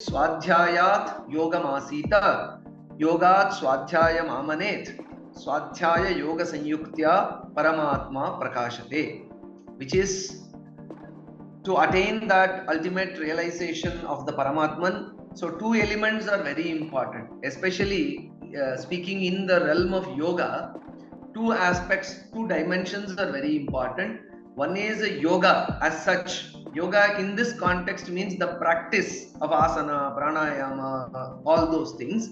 Swadhyayat yogamasita, yogat swadhyayam amanet, swadhyaya yoga sanyuktya paramatma prakashate, which is to attain that ultimate realization of the Paramatman. So two elements are very important, especially speaking in the realm of yoga. Two aspects, two dimensions are very important. One is yoga as such. Yoga in this context means the practice of asana, pranayama, all those things.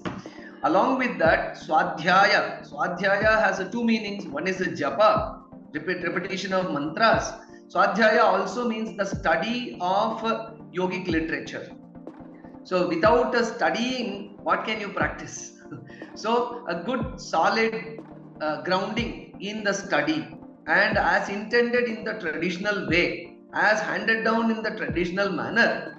Along with that, swadhyaya. Swadhyaya has two meanings. One is japa, repetition of mantras. Swadhyaya also means the study of yogic literature. So without studying, what can you practice? So a good solid grounding in the study and as intended in the traditional way, as handed down in the traditional manner.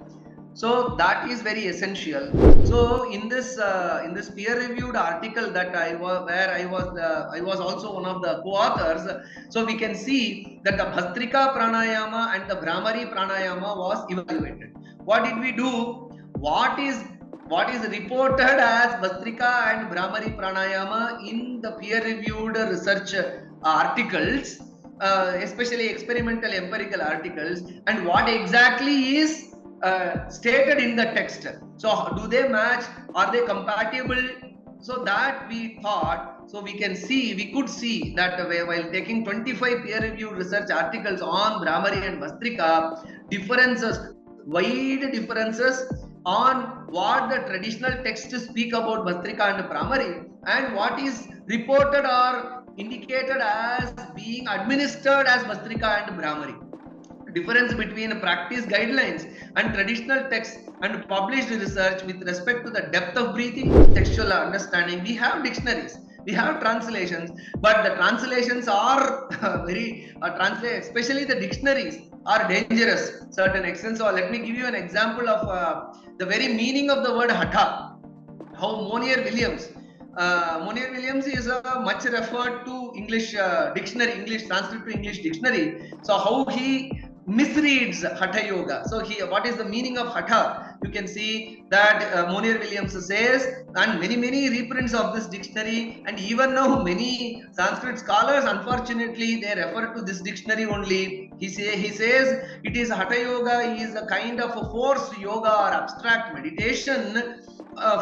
So that is very essential. So in this peer-reviewed article that I was also one of the co-authors. So we can see that the Bhastrika pranayama and the Brahmari pranayama was evaluated. What did we do? What is reported as Bhastrika and Brahmari pranayama in the peer-reviewed research articles, especially experimental empirical articles, and what exactly is stated in the text. So do they match? Are they compatible? So that we thought, so we could see that while taking 25 peer-reviewed research articles on Brahmari and Bhastrika, wide differences on what the traditional texts speak about Bhastrika and Brahmari and what is reported or indicated as being administered as Bhastrika and Brahmari. Difference between practice guidelines and traditional texts and published research with respect to the depth of breathing, textual understanding. We have dictionaries, we have translations, but the translations are very especially the dictionaries are dangerous certain extent. So let me give you an example of the very meaning of the word hatha. How Monier Williams is much referred to English dictionary, English Sanskrit to English dictionary. So how he misreads Hatha Yoga. So what is the meaning of Hatha? You can see that Monier Williams says, and many reprints of this dictionary, and even now many Sanskrit scholars, unfortunately, they refer to this dictionary only. He says it is Hatha Yoga is a kind of a force yoga or abstract meditation.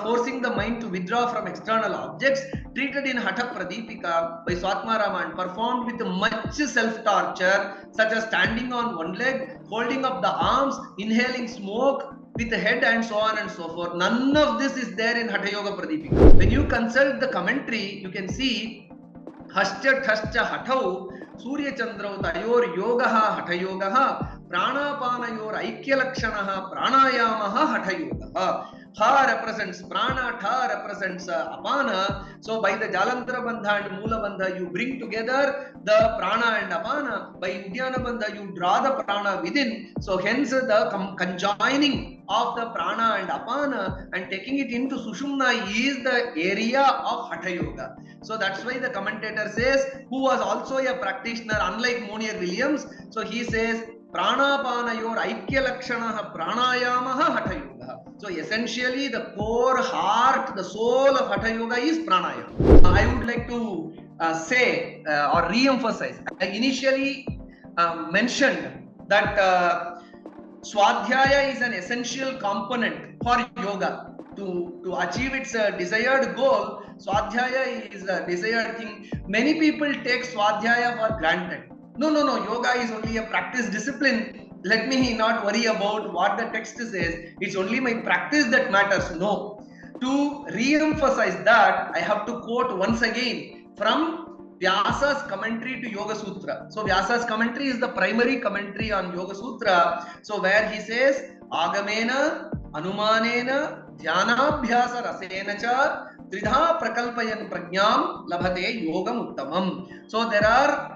Forcing the mind to withdraw from external objects, treated in Hatha Pradipika by Swatma Raman, performed with much self-torture, such as standing on one leg, holding up the arms, inhaling smoke with the head, and so on and so forth. None of this is there in Hatha Yoga Pradipika. When you consult the commentary, you can see Hascha Hathau, Surya Chandrau Tayor Yogaha Hatha Yogaha, Pranapanayor Aikya Lakshanaha, Pranayamaha Hatha Yogaha. Tha represents prana, tha represents apana. So by the Jalandhara Bandha and Mula Bandha, you bring together the prana and apana. By Udyana Bandha, you draw the prana within. So hence the conjoining of the prana and apana and taking it into Sushumna is the area of Hatha Yoga. So that's why the commentator says, who was also a practitioner, unlike Monier Williams. So he says, Pranapanayor Aikya Lakshanaha Pranayamaha Hatha Yoga. So essentially the core heart, the soul of Hatha Yoga is pranayama. I would like to say or re-emphasize. I initially mentioned that Swadhyaya is an essential component for yoga. To achieve its desired goal, Swadhyaya is a desired thing. Many people take Swadhyaya for granted. No. Yoga is only a practice discipline. Let me not worry about what the text says. It's only my practice that matters. No. To re-emphasize that, I have to quote once again from Vyasa's commentary to Yoga Sutra. So Vyasa's commentary is the primary commentary on Yoga Sutra. So where he says, Agamena, Anumanena, Dhyanabhyasa Rasena cha, Tridha Prakalpayan Prajnam Labhate Yogam Uttamam. So there are,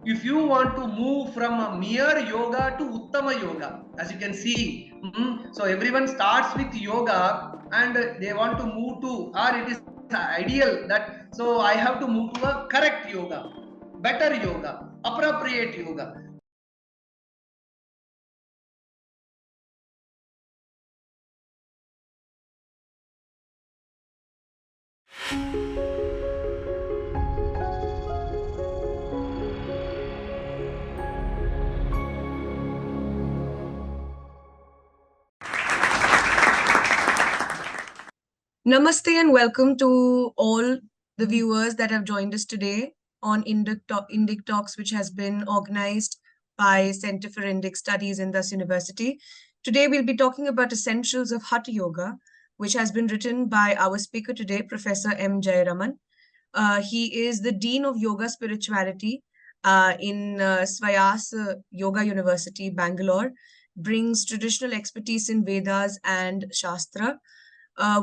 if you want to move from a mere yoga to Uttama yoga, as you can see, so everyone starts with yoga and they want to move to, or it is ideal that, so I have to move to a correct yoga, better yoga, appropriate yoga. Namaste and welcome to all the viewers that have joined us today on Indic Talks, which has been organized by Center for Indic Studies in Indus University. Today, we'll be talking about essentials of Hatha Yoga, which has been written by our speaker today, Professor M. Jayaraman. He is the Dean of Yoga Spirituality in Swayas Yoga University, Bangalore, brings traditional expertise in Vedas and Shastra.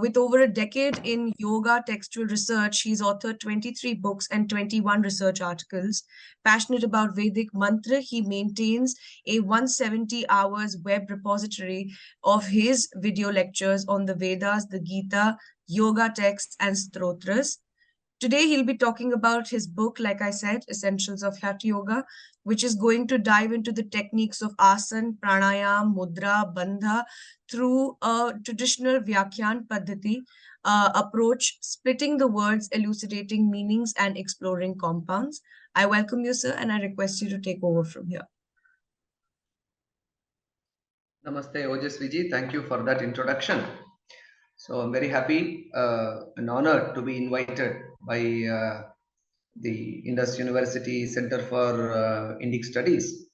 With over a decade in yoga textual research, he's authored 23 books and 21 research articles. Passionate about Vedic mantra, he maintains a 170 hours web repository of his video lectures on the Vedas, the Gita, yoga texts, and stotras. Today, he'll be talking about his book, like I said, Essentials of Hatha Yoga, which is going to dive into the techniques of asana, pranayam, mudra, bandha through a traditional Vyakhyan Paddhati approach, splitting the words, elucidating meanings, and exploring compounds. I welcome you, sir, and I request you to take over from here. Namaste, Ojasviji. Thank you for that introduction. So I'm very happy and honored to be invited by the Indus University Center for Indic Studies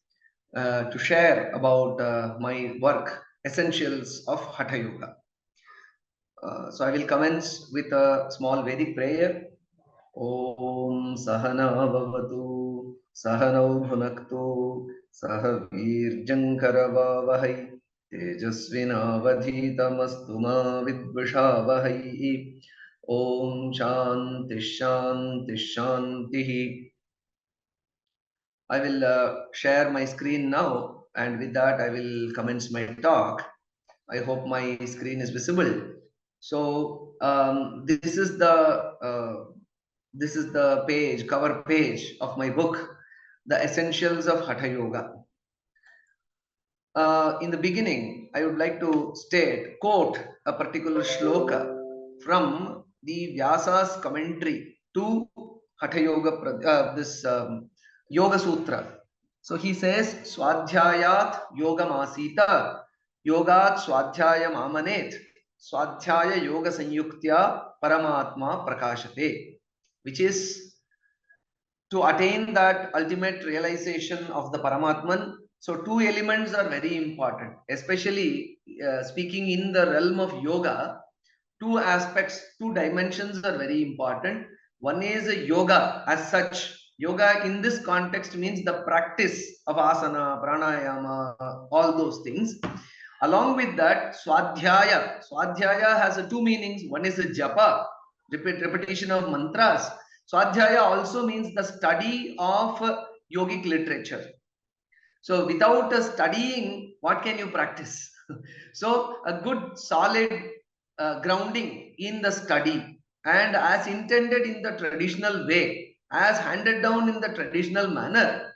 to share about my work, Essentials of Hatha Yoga. So I will commence with a small Vedic prayer. Om Sahana Bhavatu Sahanau Bhunaktu Sah Virjankaravavahai Tejasvinavadhitamastu ma Vidvishavahai. Om Shanti Shanti Shanti. I will share my screen now, and with that I will commence my talk. I hope my screen is visible. So this is the page, cover page of my book, The Essentials of Hatha Yoga. In the beginning, I would like to quote a particular shloka from the Vyasa's commentary to Hatha Yoga, this Yoga Sutra. So he says, Swadhyayat Yogam Asita, Yogat Swadhyayam Amanet, Swadhyaya Yoga Sanyuktya Paramatma Prakashate, which is to attain that ultimate realization of the Paramatman. So two elements are very important, especially speaking in the realm of yoga. Two aspects, two dimensions are very important. One is yoga as such. Yoga in this context means the practice of asana, pranayama, all those things. Along with that, swadhyaya. Swadhyaya has two meanings. One is a japa, repetition of mantras. Swadhyaya also means the study of yogic literature. So without studying, what can you practice? So a good solid grounding in the study, and as intended in the traditional way, as handed down in the traditional manner.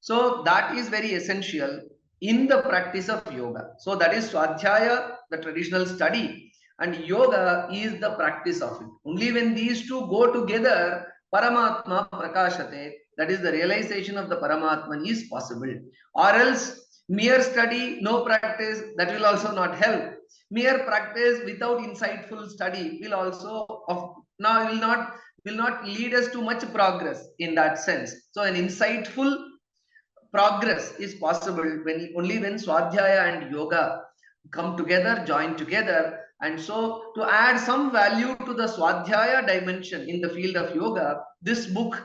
So that is very essential in the practice of yoga. So that is Swadhyaya, the traditional study, and yoga is the practice of it. Only when these two go together, Paramatma Prakashate, that is the realization of the Paramatman, is possible. Or else mere study, no practice, that will also not help. Mere practice without insightful study will also will not lead us to much progress in that sense. So an insightful progress is possible only when Swadhyaya and Yoga come together, join together. And so to add some value to the Swadhyaya dimension in the field of yoga, this book,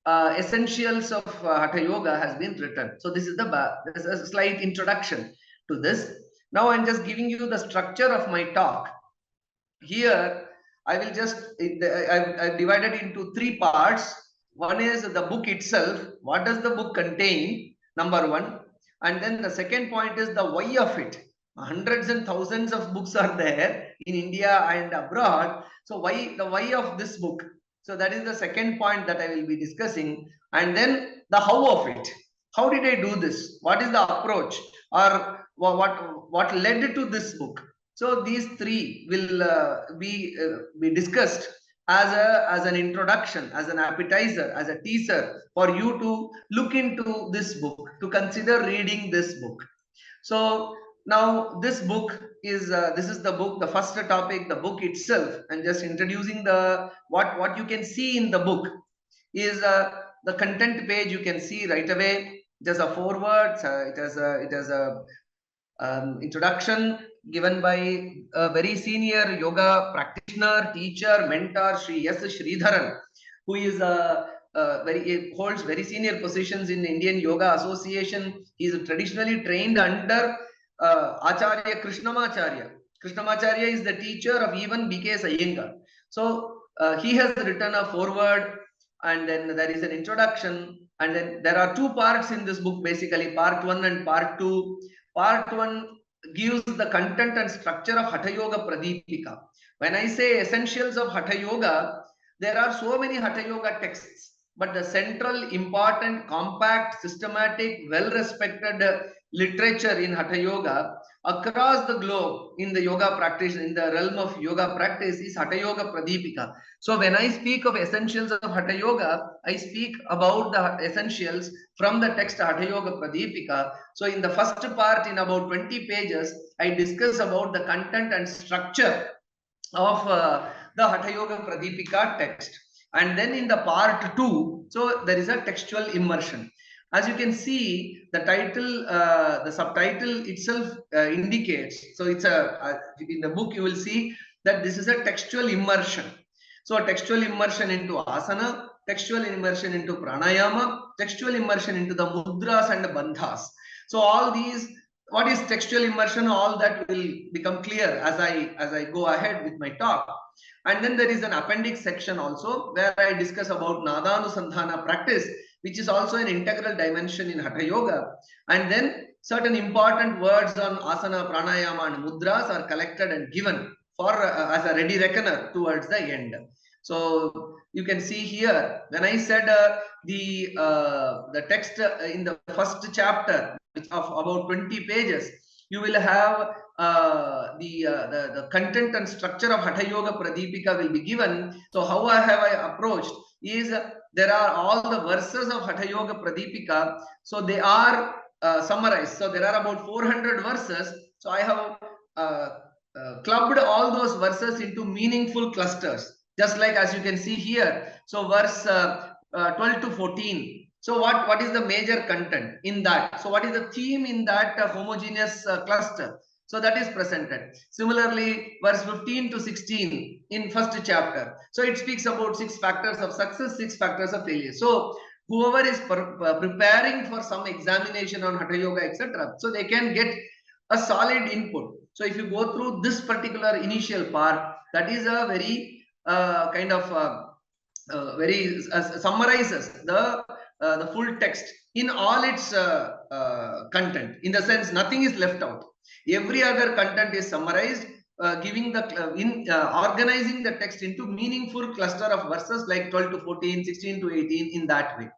Essentials of Hatha Yoga, has been written. So this is a slight introduction to this. Now I'm just giving you the structure of my talk. Here, I will just, I've divided into three parts. One is the book itself. What does the book contain? Number one. And then the second point is the why of it. Hundreds and thousands of books are there in India and abroad. So the why of this book? So that is the second point that I will be discussing. And then the how of it. How did I do this? What is the approach? Or what led to this book? So these three will be discussed as an introduction, as an appetizer, as a teaser for you to look into this book, to consider reading this book. So now this book is this is the book, the first topic, the book itself, and just introducing the what you can see in the book is the content page. You can see right away. There's a foreword. It has a introduction given by a very senior yoga practitioner, teacher, mentor, Sri S. Sridharan, who is holds very senior positions in Indian Yoga Association. He is traditionally trained under Acharya Krishnamacharya. Krishnamacharya is the teacher of even B.K. Iyengar. So he has written a foreword, and then there is an introduction, and then there are two parts in this book, basically part 1 and part 2. Part 1 gives the content and structure of Hatha Yoga Pradipika. When I say essentials of Hatha Yoga, there are so many Hatha Yoga texts, but the central, important, compact, systematic, well-respected literature in Hatha Yoga across the globe in the yoga practice, in the realm of yoga practice, is Hatha Yoga Pradipika. So when I speak of essentials of Hatha Yoga, I speak about the essentials from the text Hatha Yoga Pradipika. So in the first part, in about 20 pages, I discuss about the content and structure of the Hatha Yoga Pradipika text. And then in the part 2, so there is a textual immersion. As you can see, the title, the subtitle itself indicates. So it's in the book you will see that this is a textual immersion. So a textual immersion into asana, textual immersion into pranayama, textual immersion into the mudras and bandhas. So all these, what is textual immersion? All that will become clear as I go ahead with my talk. And then there is an appendix section also where I discuss about Nadanusandhana practice, which is also an integral dimension in Hatha Yoga. And then certain important words on asana, pranayama and mudras are collected and given for as a ready reckoner towards the end. So you can see here, when I said the text in the first chapter of about 20 pages, you will have the content and structure of Hatha Yoga Pradipika will be given. So how have I approached is there are all the verses of Hatha Yoga Pradipika. So they are summarized. So there are about 400 verses. So I have clubbed all those verses into meaningful clusters. Just like as you can see here. So verse 12 to 14. So what is the major content in that? So what is the theme in that homogeneous cluster? So that is presented. Similarly, verse 15 to 16 in first chapter. So it speaks about 6 factors of success, 6 factors of failure. So whoever is preparing for some examination on Hatha Yoga, etc., so they can get a solid input. So if you go through this particular initial part, that is a very summarizes the full text in all its content. In the sense, nothing is left out. Every other content is summarized, giving the organizing the text into meaningful cluster of verses like 12 to 14, 16 to 18 in that way.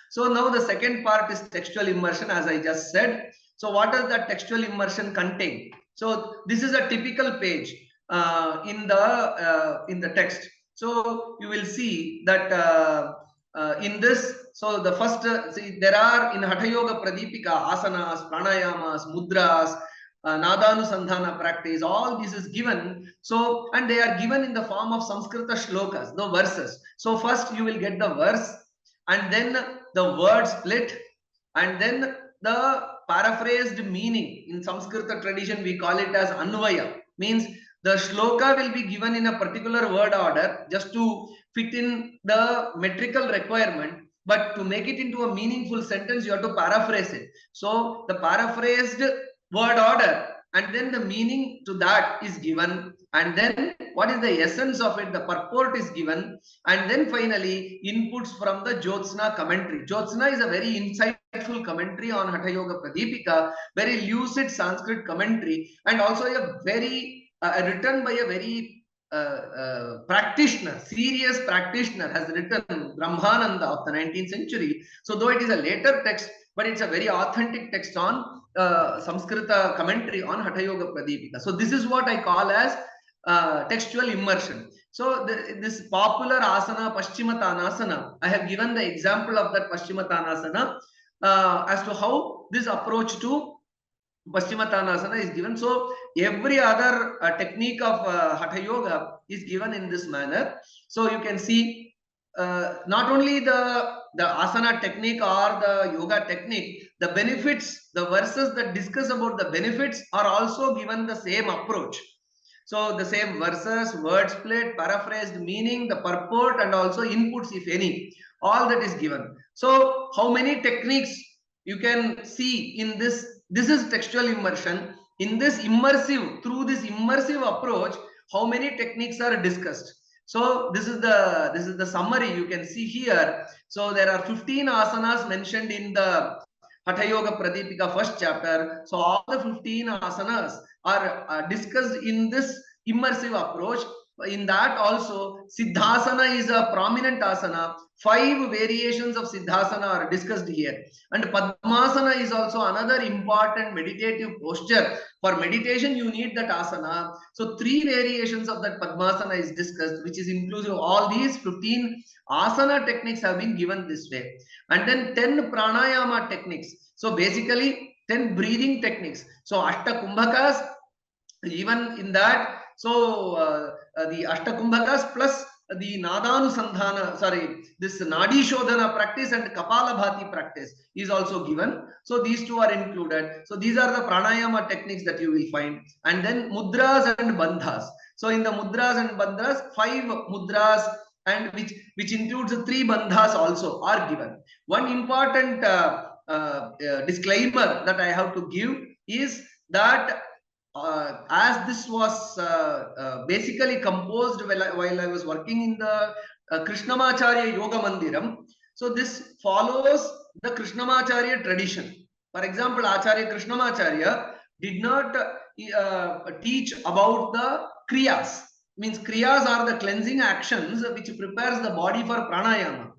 So now the second part is textual immersion, as I just said. So what does that textual immersion contain? So this is a typical page in the text. So you will see that in this, so the first, see, there are in Hatha Yoga Pradipika asanas, pranayamas, mudras, Nadanusandhana practice, all this is given. So, and they are given in the form of Sanskrita shlokas, the verses. So first you will get the verse, and then the word split, and then the paraphrased meaning. In Sanskrita tradition, we call it as Anvaya, means the shloka will be given in a particular word order just to fit in the metrical requirement, but to make it into a meaningful sentence, you have to paraphrase it. So the paraphrased word order, and then the meaning to that is given, and then what is the essence of it, the purport is given, and then finally inputs from the Jyotsna commentary. Jyotsna is a very insightful commentary on Hatha Yoga Pradipika, very lucid Sanskrit commentary, and also a very written by a very practitioner, serious practitioner, has written, Brahmananda of the 19th century. So though it is a later text, but it's a very authentic text on Samskrita commentary on Hatha Yoga Pradipika. So this is what I call as textual immersion. So this popular asana, Paschimottanasana, I have given the example of that Paschimottanasana as to how this approach to Paschimottanasana is given. So every other technique of Hatha Yoga is given in this manner. So you can see not only the asana technique or the yoga technique, the benefits, the verses that discuss about the benefits are also given the same approach. So the same verses, word split, paraphrased meaning, the purport, and also inputs, if any, all that is given. So how many techniques you can see in this? This is textual immersion. In this immersive, through this immersive approach, how many techniques are discussed? So this is the summary you can see here. So there are 15 asanas mentioned in the Hatha Yoga Pradipika first chapter. So all the 15 asanas are discussed in this immersive approach. In that also, Siddhasana is a prominent asana. 5 variations of Siddhasana are discussed here. And Padmasana is also another important meditative posture. For meditation, you need that asana. So 3 variations of that Padmasana is discussed, which is inclusive of all these 15 asana techniques have been given this way. And then 10 pranayama techniques. So basically 10 breathing techniques. So Ashta Kumbhakas, even in that, so the Ashtakumbhakas plus the Nadanusandhana, sorry, this Nadi Shodhana practice and Kapalabhati practice is also given. So these 2 are included. So these are the pranayama techniques that you will find. And then mudras and bandhas. So in the mudras and bandhas, 5 mudras and which includes 3 bandhas also are given. One important disclaimer that I have to give is that as this was basically composed while I was working in the Krishnamacharya Yoga Mandiram, so this follows the Krishnamacharya tradition. For example, Acharya Krishnamacharya did not teach about the kriyas. Means kriyas are the cleansing actions which prepares the body for pranayama.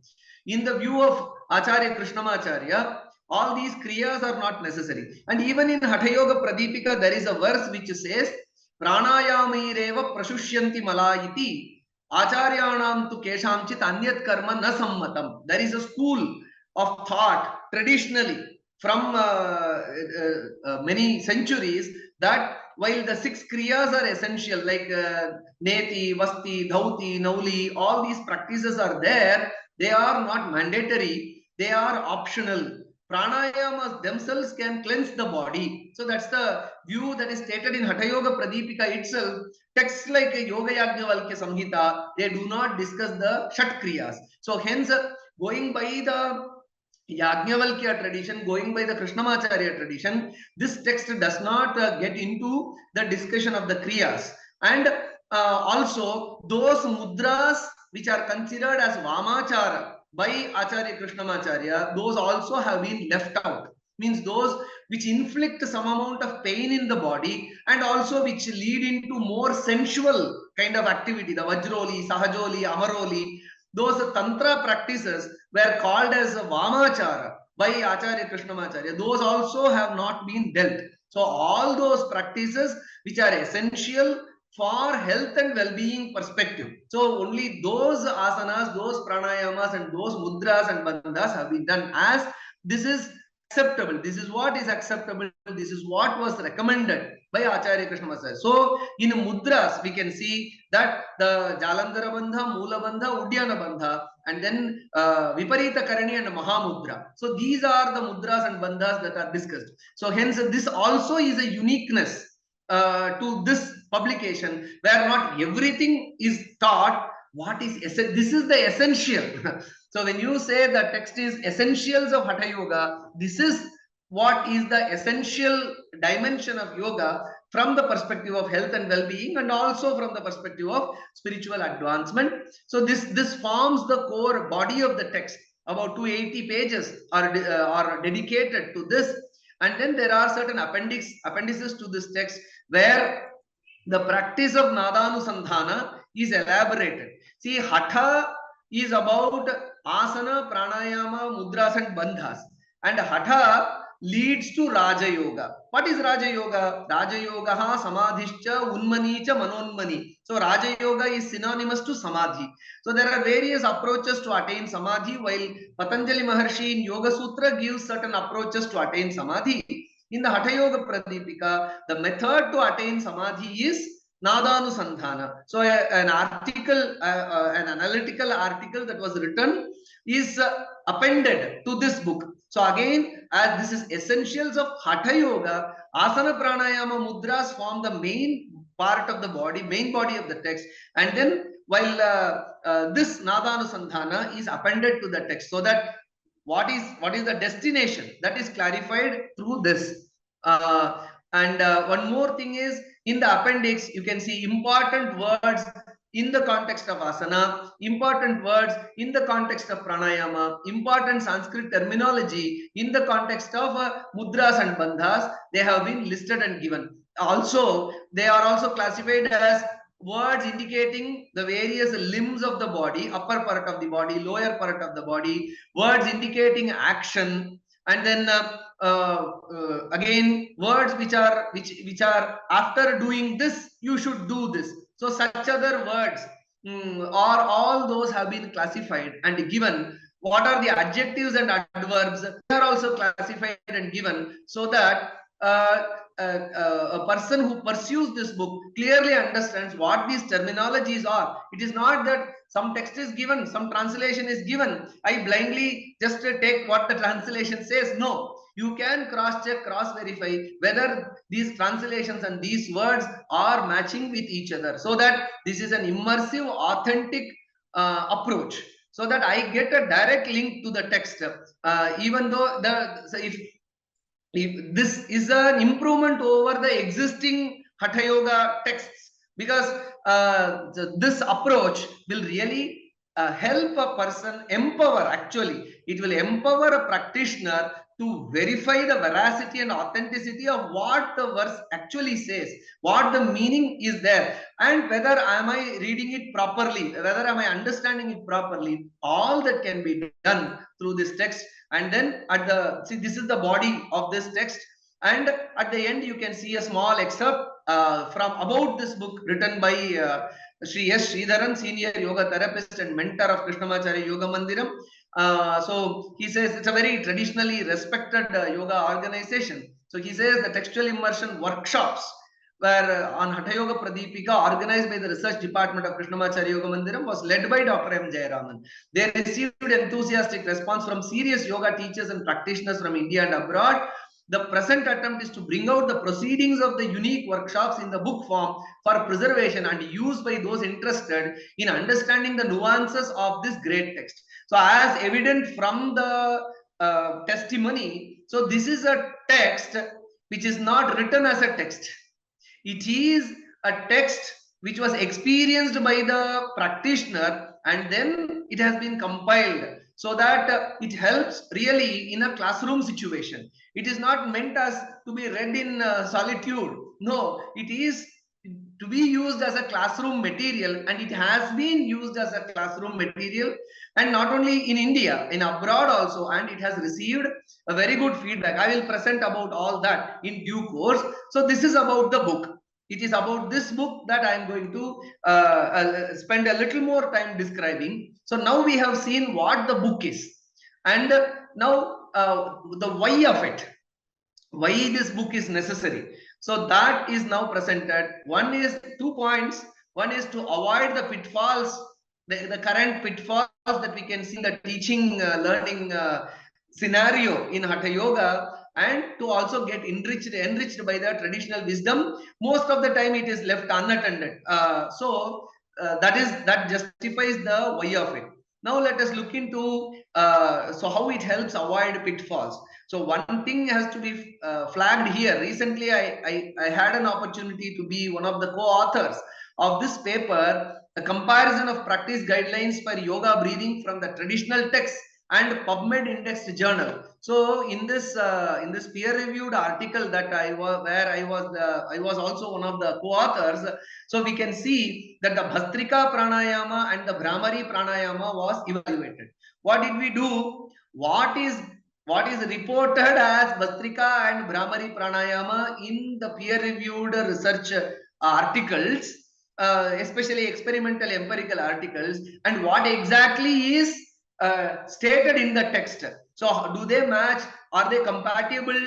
In the view of Acharya Krishnamacharya, all these kriyas are not necessary. And even in Hatha Yoga Pradipika, there is a verse which says, Pranayamaireva prashushyanti malayiti acharyanam tu keshamchit anyat karma na sammatam. There is a school of thought traditionally from many centuries that while the 6 kriyas are essential, like neti, vasti, dhauti, nauli, all these practices are there, they are not mandatory, they are optional. Pranayamas themselves can cleanse the body. So that's the view that is stated in Hatha Yoga Pradipika itself. Texts like Yoga Yajnavalkya Samhita, they do not discuss the Shat Kriyas. So hence, going by the Yajnavalkya tradition, going by the Krishnamacharya tradition, this text does not get into the discussion of the Kriyas. And also, those mudras which are considered as Vamachara by Acharya Krishnamacharya, those also have been left out. Means those which inflict some amount of pain in the body and also which lead into more sensual kind of activity, the Vajroli, Sahajoli, Amaroli, those Tantra practices were called as Vamachara by Acharya Krishnamacharya. Those also have not been dealt. So all those practices which are essential for health and well-being perspective. So only those asanas, those pranayamas and those mudras and bandhas have been done, as this is acceptable. This is what is acceptable. This is what was recommended by Acharya Krishnamacharya. So in mudras, we can see that the Jalandhara Bandha, Mula Bandha, Udyana Bandha, and then Viparita Karani and Mahamudra. So these are the mudras and bandhas that are discussed. So hence this also is a uniqueness to this publication, where not everything is taught. What is this is the essential. So when you say the text is essentials of Hatha Yoga, this is what is the essential dimension of yoga from the perspective of health and well-being, and also from the perspective of spiritual advancement. So this forms the core body of the text. About 280 pages are dedicated to this, and then there are certain appendices to this text where the practice of Nadanusandhana is elaborated. See, Hatha is about asana, pranayama, mudras and bandhas. And Hatha leads to Raja Yoga. What is Raja Yoga? Raja Yoga samadhischa unmani cha manonmani. So Raja Yoga is synonymous to samadhi. So there are various approaches to attain samadhi, while Patanjali Maharshi in Yoga Sutra gives certain approaches to attain samadhi. In the Hatha Yoga Pradipika, the method to attain samadhi is Nadanusandhana. So an article, an analytical article that was written is appended to this book. So again, as this is essentials of Hatha Yoga, Asana Pranayama Mudras form the main part of the body, main body of the text. And then while this Nadanusandhana is appended to the text, so that what is the destination, that is clarified through this. And one more thing is, in the appendix, you can see important words in the context of asana, important words in the context of pranayama, important Sanskrit terminology in the context of mudras and bandhas. They have been listed and given. Also, they are also classified as words indicating the various limbs of the body, upper part of the body, lower part of the body, words indicating action, and then again words which are after doing this you should do this. So such other words or all those have been classified and given. What are the adjectives and adverbs? They are also classified and given, so that a person who pursues this book clearly understands what these terminologies are. It is not that some text is given, some translation is given, I blindly just take what the translation says. No, you can cross check, cross verify whether these translations and these words are matching with each other, so that this is an immersive, authentic approach, so that I get a direct link to the text, even though if this is an improvement over the existing Hatha Yoga texts, because this approach will really help a person, empower, actually it will empower a practitioner to verify the veracity and authenticity of what the verse actually says, what the meaning is there, and whether am I reading it properly, whether am I understanding it properly. All that can be done through this text. And then at the, see, this is the body of this text, and at the end you can see a small excerpt from about this book written by Sri S. Sridharan, senior yoga therapist and mentor of Krishnamacharya Yoga Mandiram. So he says it's a very traditionally respected yoga organization. So he says the textual immersion workshops were on Hatha Yoga Pradipika, organized by the research department of Krishnamacharya Yoga Mandiram, was led by Dr. M. Jayaraman. They received enthusiastic response from serious yoga teachers and practitioners from India and abroad. The present attempt is to bring out the proceedings of the unique workshops in the book form for preservation and use by those interested in understanding the nuances of this great text. So as evident from the testimony, so this is a text which is not written as a text. It is a text which was experienced by the practitioner, and then it has been compiled so that it helps really in a classroom situation. It is not meant as to be read in solitude. No, it is to be used as a classroom material, and it has been used as a classroom material, and not only in India, in abroad also, and it has received a very good feedback. I will present about all that in due course. So this is about the book. It is about this book that I am going to spend a little more time describing. So now we have seen what the book is, and now the why of it, why this book is necessary. So that is now presented. One is 2 points. One is to avoid the pitfalls, the current pitfalls that we can see in the teaching, learning scenario in Hatha Yoga, and to also get enriched by the traditional wisdom. Most of the time it is left unattended. That justifies the why of it. Now let us look into so how it helps avoid pitfalls. So one thing has to be flagged here. Recently, I had an opportunity to be one of the co-authors of this paper, a comparison of practice guidelines for yoga breathing from the traditional text and PubMed indexed journal. So in this peer-reviewed article that I was also one of the co-authors. So we can see that the Bhastrika pranayama and the Brahmari pranayama was evaluated. What did we do? What is what is reported as Bhastrika and Brahmari Pranayama in the peer-reviewed research articles, especially experimental empirical articles, and what exactly is stated in the text. So do they match? Are they compatible?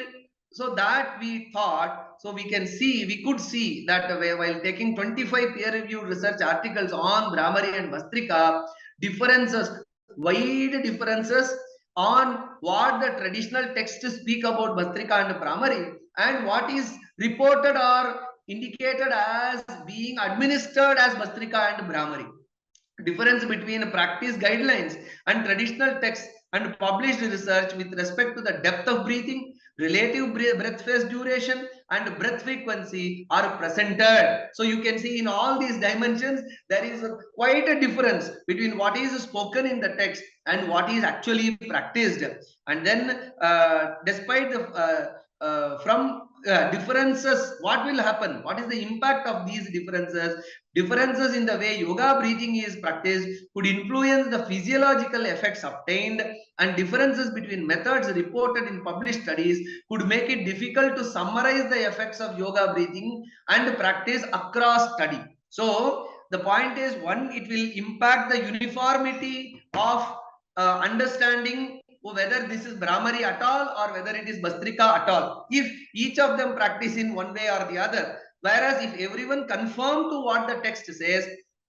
So that we thought, so we could see that while taking 25 peer-reviewed research articles on Brahmari and Bhastrika, differences, wide differences on what the traditional texts speak about Bhastrika and Brahmari and what is reported or indicated as being administered as Bhastrika and Brahmari. Difference between practice guidelines and traditional texts and published research with respect to the depth of breathing, relative breath phase duration, and breath frequency are presented. So you can see in all these dimensions, there is quite a difference between what is spoken in the text and what is actually practiced. And then, despite the differences, what will happen? What is the impact of these differences? Differences in the way yoga breathing is practiced could influence the physiological effects obtained, and differences between methods reported in published studies could make it difficult to summarize the effects of yoga breathing and practice across study. So the point is, one, it will impact the uniformity of understanding whether this is Brahmari at all or whether it is Bhastrika at all, if each of them practice in one way or the other. Whereas if everyone conform to what the text says,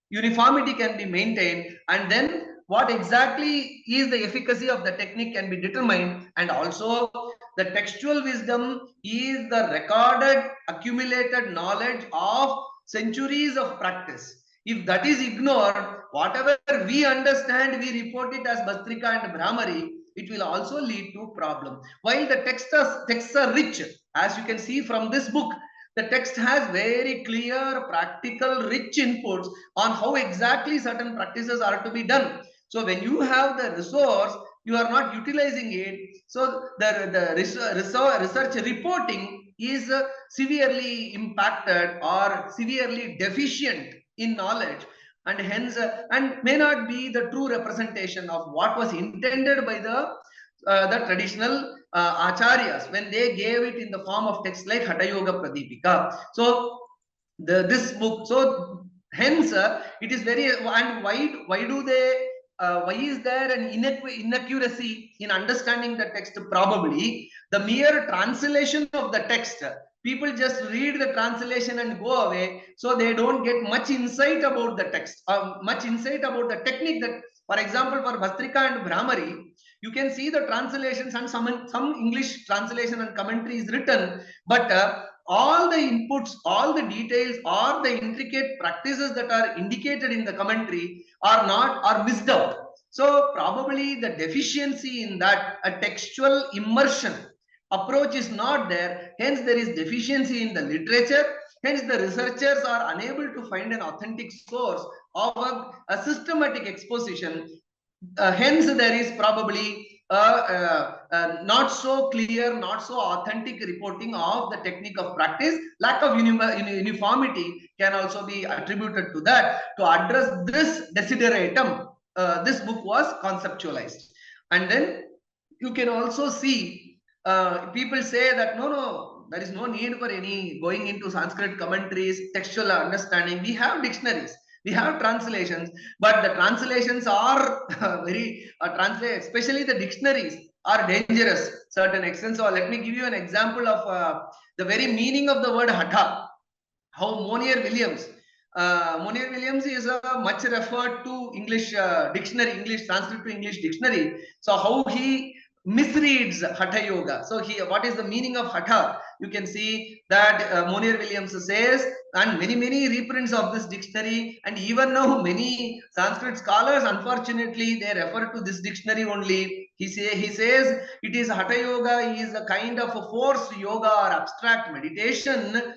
uniformity can be maintained, and then what exactly is the efficacy of the technique can be determined, and also the textual wisdom is the recorded accumulated knowledge of centuries of practice. If that is ignored, whatever we understand, we report it as Bhastrika and Brahmari, it will also lead to problem. While the texts are rich, as you can see from this book, the text has very clear, practical, rich inputs on how exactly certain practices are to be done. So when you have the resource, you are not utilizing it. So the research reporting is severely impacted or severely deficient in knowledge, and hence and may not be the true representation of what was intended by the traditional acharyas when they gave it in the form of text like Hatha Yoga Pradipika. So this book, so hence it is very, and why do they why is there an inaccuracy in understanding the text? Probably the mere translation of the text, people just read the translation and go away, so they don't get much insight about the text, much insight about the technique. That, for example, for Bhastrika and Brahmari, you can see the translations and some English translation and commentary is written, but all the inputs, all the details, or the intricate practices that are indicated in the commentary are missed out. So probably the deficiency in that, a textual immersion approach is not there. Hence there is deficiency in the literature. Hence the researchers are unable to find an authentic source of a systematic exposition. Hence there is probably not so clear, not so authentic reporting of the technique of practice. Lack of uniformity can also be attributed to that. To address this desideratum, this book was conceptualized. And then you can also see people say that no, there is no need for any going into Sanskrit commentaries, textual understanding. We have dictionaries, we have translations, but the translations are very especially the dictionaries are dangerous certain extent. So let me give you an example of the very meaning of the word Hatha. How Monier Williams is a much referred to English dictionary, English Sanskrit to English dictionary. So how he misreads Hatha Yoga. So what is the meaning of Hatha? You can see that Monier Williams says, and many reprints of this dictionary, and even now many Sanskrit scholars, unfortunately, they refer to this dictionary only. He says it is Hatha Yoga is a kind of a forced yoga or abstract meditation,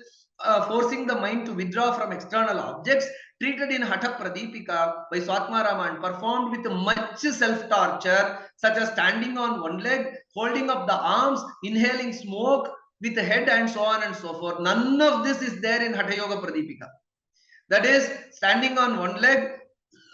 forcing the mind to withdraw from external objects, treated in Hatha Pradipika by Swatmarama and performed with much self-torture, such as standing on one leg, holding up the arms, inhaling smoke with the head, and so on and so forth. None of this is there in Hatha Yoga Pradipika. That is, standing on one leg,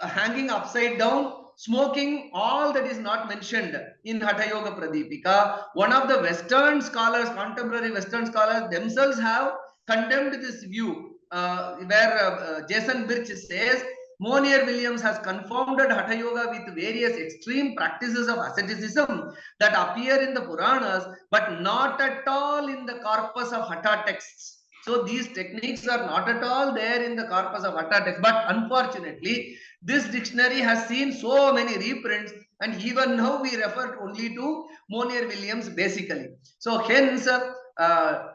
hanging upside down, smoking, all that is not mentioned in Hatha Yoga Pradipika. One of the Western scholars, contemporary Western scholars themselves have condemned this view, where Jason Birch says Monier Williams has confounded Hatha Yoga with various extreme practices of asceticism that appear in the Puranas, but not at all in the corpus of Hatha texts. So these techniques are not at all there in the corpus of Hatha text. But unfortunately, this dictionary has seen so many reprints, and even now we refer only to Monier Williams basically. So hence,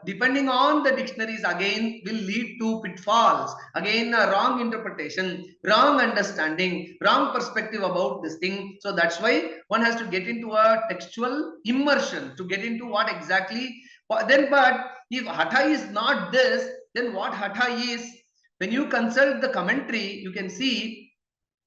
depending on the dictionaries again will lead to pitfalls, again wrong interpretation, wrong understanding, wrong perspective about this thing. So that's why one has to get into a textual immersion to get into what exactly then. But if Hatha is not this, then what Hatha is? When you consult the commentary, you can see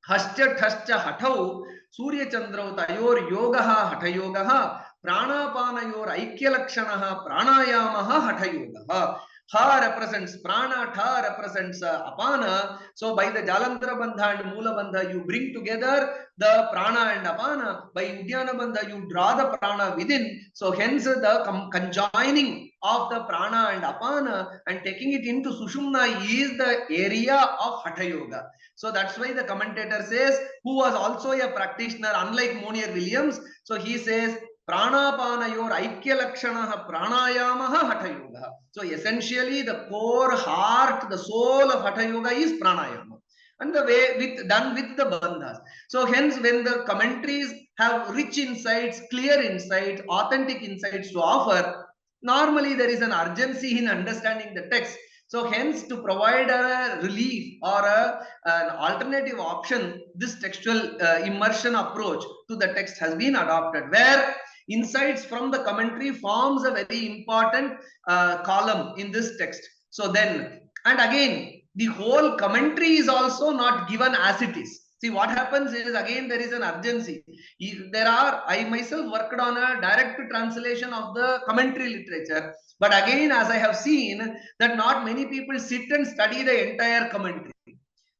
Hascha Thascha Hathau Surya Chandrau Tayor Yogaha Hatha Yogaha Pranapanayor Aikya Lakshanaha Pranayamaha Hatha Yogaha. Ha represents prana, tha represents apana. So by the Jalandhara Bandha and Mula Bandha, you bring together the prana and apana. By Udyana Bandha, you draw the prana within. So hence the conjoining of the prana and apana and taking it into Sushumna is the area of Hatha Yoga. So that's why the commentator says, who was also a practitioner, unlike Monier Williams. So he says, Pranapanayor Aikya Lakshanaha Pranayamaha Hatha Yoga. So essentially the core heart, the soul of Hatha Yoga is pranayama. And the way done with the bandhas. So hence when the commentaries have rich insights, clear insights, authentic insights to offer, normally there is an urgency in understanding the text. So hence to provide a relief or an alternative option, this textual immersion approach to the text has been adopted, where insights from the commentary forms a very important column in this text. So then, and again, the whole commentary is also not given as it is. See, what happens is, again, there is an urgency. I myself worked on a direct translation of the commentary literature. But again, as I have seen, that not many people sit and study the entire commentary.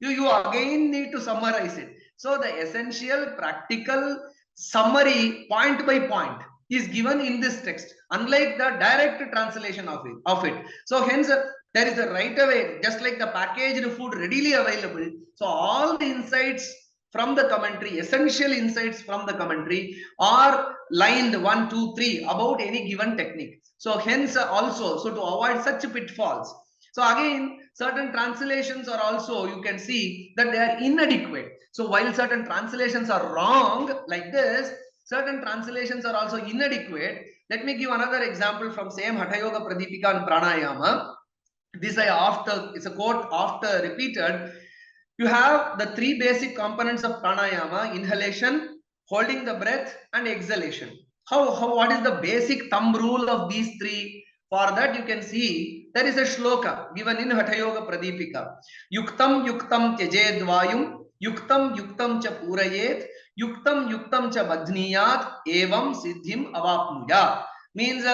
You again need to summarize it. So the essential practical summary point by point is given in this text, unlike the direct translation of it. So hence there is a right away, just like the packaged food readily available. So all the insights from the commentary, essential insights from the commentary are lined 1, 2, 3 about any given technique. So hence also, so to avoid such pitfalls. So again, certain translations are also, you can see that they are inadequate. So while certain translations are wrong like this, certain translations are also inadequate. Let me give another example from same Hatha Yoga Pradipika and Pranayama. This it's a quote after repeated. You have the three basic components of pranayama: inhalation, holding the breath, and exhalation. What is the basic thumb rule of these three? For that, you can see there is a shloka given in Hatha Yoga Pradipika. Yuktam yuktam tyajed vayum, yuktam yuktam cha purayet, yuktam yuktam cha badhniyat, evam siddhim avapnuya. Means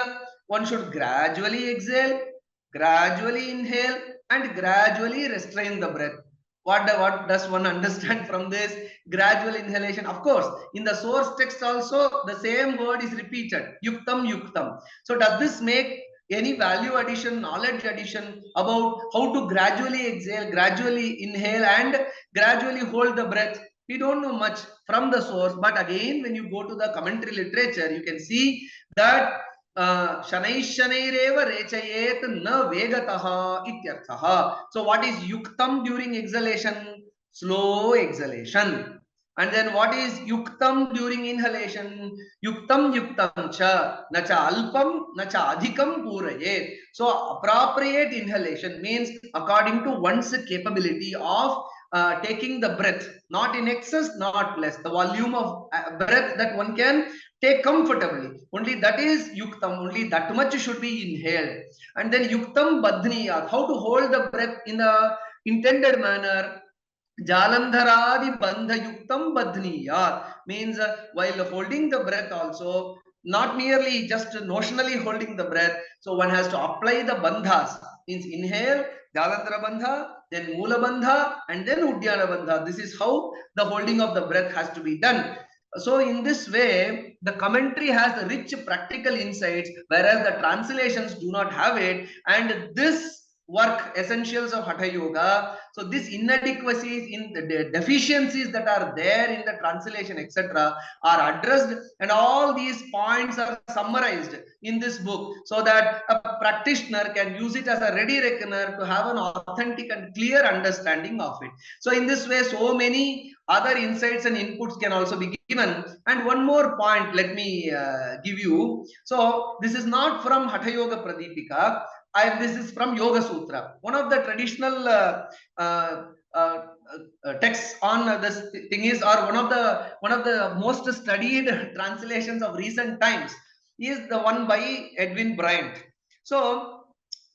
one should gradually exhale, gradually inhale, and gradually restrain the breath. What does one understand from this? Gradual inhalation. Of course, in the source text also, the same word is repeated. Yuktam, yuktam. So does this make any value addition, knowledge addition about how to gradually exhale, gradually inhale, and gradually hold the breath? We don't know much from the source. But again, when you go to the commentary literature, you can see that Shanai Shanaireva Rechayet na Vegataha ityarthaha. So what is yuktam during exhalation? Slow exhalation. And then what is yuktam during inhalation? Yuktam yuktam cha, nacha alpam, nacha adhikam purayet. So appropriate inhalation means according to one's capability of taking the breath, not in excess, not less. The volume of breath that one can take comfortably, only that is yuktam, only that much should be inhaled. And then yuktam badhniyat, how to hold the breath in the intended manner. Jalandharadi bandha yuktam badhniyat means while holding the breath also, not merely just notionally holding the breath. So one has to apply the bandhas, means inhale, Jalandhara bandha, then Mula Bandha, and then Udyana Bandha. This is how the holding of the breath has to be done. So in this way, the commentary has rich practical insights, whereas the translations do not have it. And this work, Essentials of Hatha Yoga, so these inadequacies, in the deficiencies that are there in the translation, etc., are addressed, and all these points are summarized in this book, so that a practitioner can use it as a ready reckoner to have an authentic and clear understanding of it. So in this way, so many other insights and inputs can also be given. And one more point, let me give you. So this is not from Hatha Yoga Pradipika. This is from Yoga Sutra, one of the traditional texts on this thing is, or one of the most studied translations of recent times is the one by Edwin Bryant. So,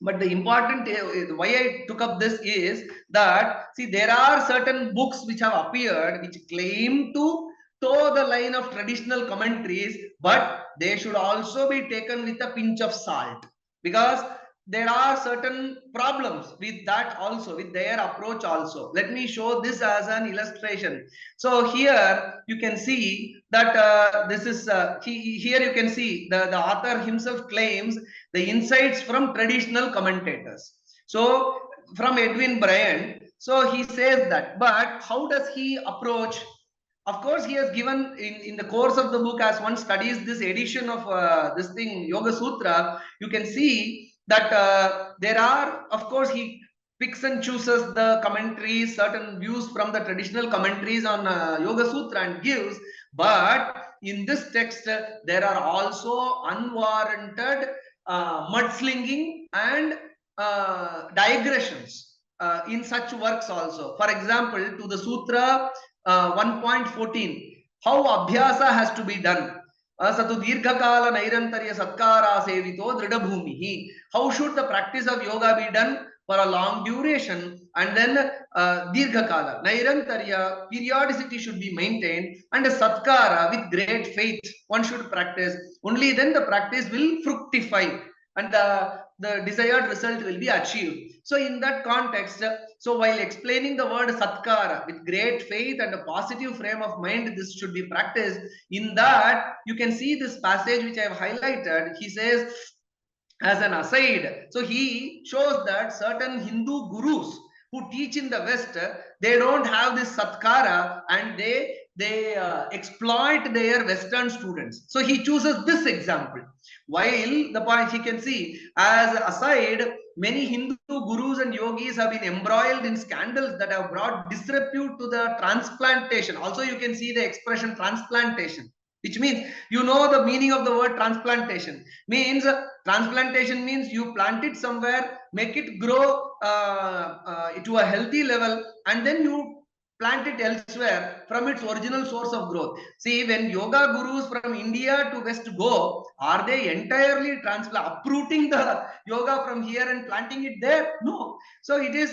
but the important why I took up this is that, see, there are certain books which have appeared which claim to toe the line of traditional commentaries, but they should also be taken with a pinch of salt, because there are certain problems with that also, with their approach also. Let me show this as an illustration. So here you can see that this is here you can see the author himself claims the insights from traditional commentators. So from Edwin Bryant, so he says that, but how does he approach? Of course, he has given in the course of the book, as one studies this edition of this thing, Yoga Sutra, you can see that there are, of course, he picks and chooses the commentaries, certain views from the traditional commentaries on Yoga Sutra and gives. But in this text, there are also unwarranted mudslinging and digressions in such works also. For example, to the Sutra 1.14, how Abhyasa has to be done. Satu Dirghakala Nairantarya Satkara Sevito Dridabhumihi. How should the practice of yoga be done for a long duration? And then Dirghakala, Nairantarya, periodicity should be maintained, and a Satkara, with great faith, one should practice. Only then the practice will fructify and the desired result will be achieved. So in that context, so while explaining the word satkara, with great faith and a positive frame of mind, this should be practiced. In that, you can see this passage which I have highlighted. He says, as an aside, so he shows that certain Hindu gurus who teach in the West, they don't have this satkara, and they exploit their Western students. So he chooses this example. While the point he can see, as aside, many Hindu gurus and yogis have been embroiled in scandals that have brought disrepute to the transplantation. Also, you can see the expression transplantation, which means, you know, the meaning of the word transplantation means, transplantation means you plant it somewhere, make it grow to a healthy level, and then you plant it elsewhere from its original source of growth. See, when yoga gurus from India to West go, are they entirely uprooting the yoga from here and planting it there? No. So it is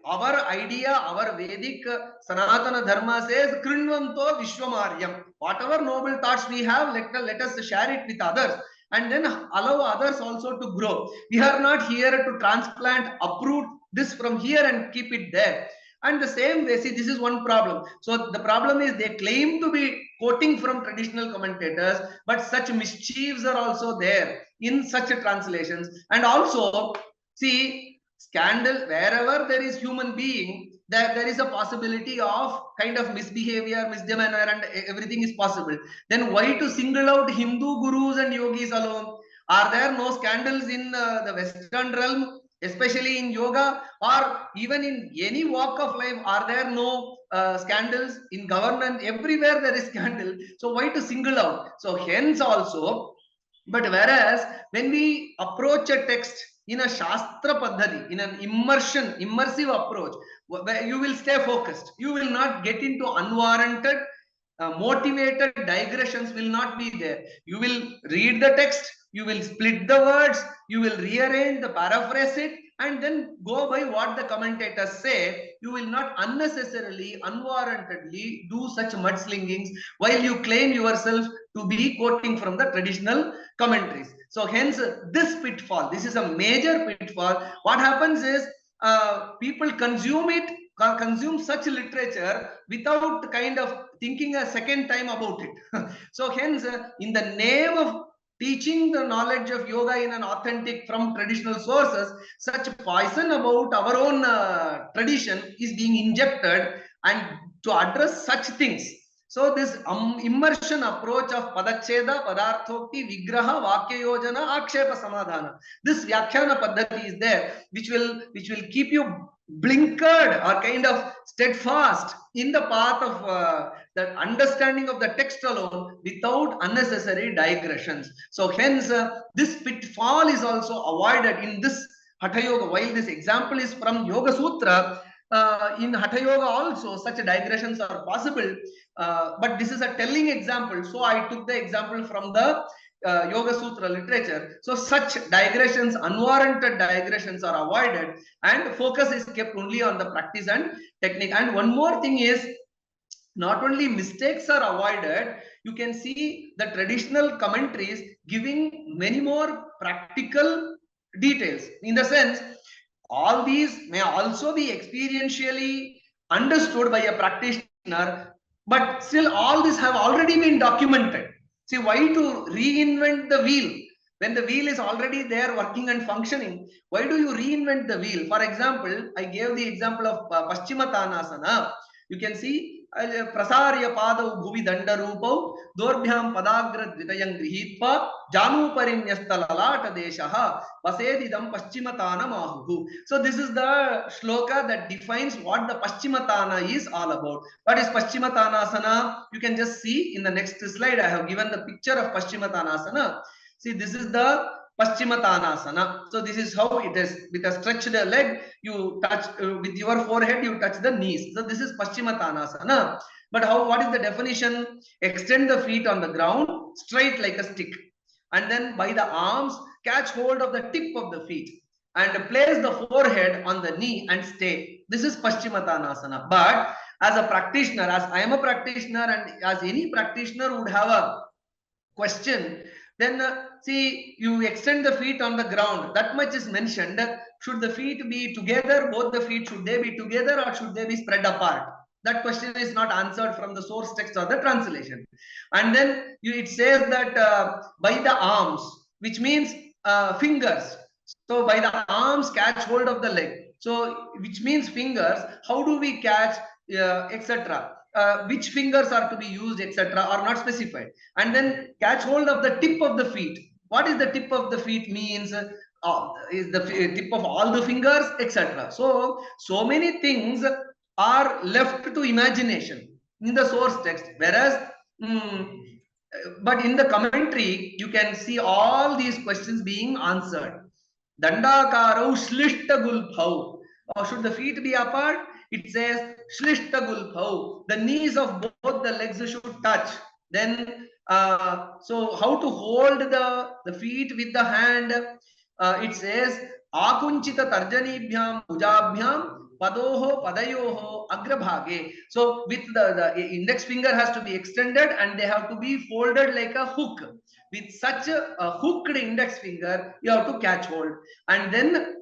our idea, our Vedic Sanatana Dharma says, Krinvanto Vishwamaryam. Whatever noble thoughts we have, let us share it with others, and then allow others also to grow. We are not here to transplant, uproot this from here and keep it there. And the same way, see, this is one problem. So the problem is they claim to be quoting from traditional commentators, but such mischiefs are also there in such translations. And also, see, scandal, wherever there is human being, there is a possibility of kind of misbehavior, misdemeanor, and everything is possible. Then why to single out Hindu gurus and yogis alone? Are there no scandals in the Western realm, especially in yoga, or even in any walk of life? Are there no scandals in government? Everywhere there is scandal. So why to single out? So hence also, but whereas when we approach a text in a Shastra Paddhati, in an immersive approach, where you will stay focused. You will not get into unwarranted, motivated digressions will not be there. You will read the text, you will split the words, you will rearrange, the paraphrase it, and then go by what the commentators say. You will not unnecessarily, unwarrantedly do such mudslingings while you claim yourself to be quoting from the traditional commentaries. So hence this pitfall, this is a major pitfall. What happens is, people consume such literature without kind of thinking a second time about it. So hence, in the name of teaching the knowledge of yoga in an authentic from traditional sources, such poison about our own tradition is being injected, and to address such things. So this immersion approach of padacheda, padarthokti, vigraha, vakya yojana, akshepa samadhana, this vyakhyana paddhati is there, which will keep you blinkered or kind of steadfast in the path of the understanding of the text alone without unnecessary digressions. So hence, this pitfall is also avoided in this Hatha Yoga. While this example is from Yoga Sutra, in Hatha Yoga also such digressions are possible, but this is a telling example. So I took the example from the Yoga Sutra literature. So such digressions, unwarranted digressions are avoided, and focus is kept only on the practice and technique. And one more thing is, not only mistakes are avoided, you can see the traditional commentaries giving many more practical details. In the sense, all these may also be experientially understood by a practitioner, but still all these have already been documented. See, why to reinvent the wheel when the wheel is already there working and functioning? Why do you reinvent the wheel? For example, I gave the example of Paschimottanasana. You can see prasarya padau bhuvi dandarupau dorbhyam padagra dvitayam grihitva januparinyastalata deshaha vasedidam paschimataana mahuhu. So this is the shloka that defines what the Paschimottanasana is all about. What is Paschimottanasana? You can just see in the next slide. I have given the picture of Paschimottanasana. See, this is the Paschimottanasana. So this is how it is. With a stretched leg, you touch with your forehead, you touch the knees. So this is Paschimottanasana. But how? What is the definition? Extend the feet on the ground, straight like a stick, and then by the arms, catch hold of the tip of the feet, and place the forehead on the knee and stay. This is Paschimottanasana. But as a practitioner, as I am a practitioner, and as any practitioner would have a question, then see, you extend the feet on the ground, that much is mentioned. Should the feet be together, both the feet, should they be together or should they be spread apart? That question is not answered from the source text or the translation. And then it says that by the arms, which means fingers. So by the arms catch hold of the leg, so which means fingers. How do we catch, etc. Which fingers are to be used, etc. are not specified. And then catch hold of the tip of the feet. What is the tip of the feet means? Is the tip of all the fingers, etc. So many things are left to imagination in the source text, whereas but in the commentary you can see all these questions being answered. Dandakarau shlishta gulbhau. Should the feet be apart? It says shlishta gulbhau. The knees of both the legs should touch. Then, so how to hold the feet with the hand? It says akunchita tarjanibhyam bhujabhyam padoho padayoho agrabhage. So with the index finger has to be extended and they have to be folded like a hook. With such a hooked index finger, you have to catch hold. And then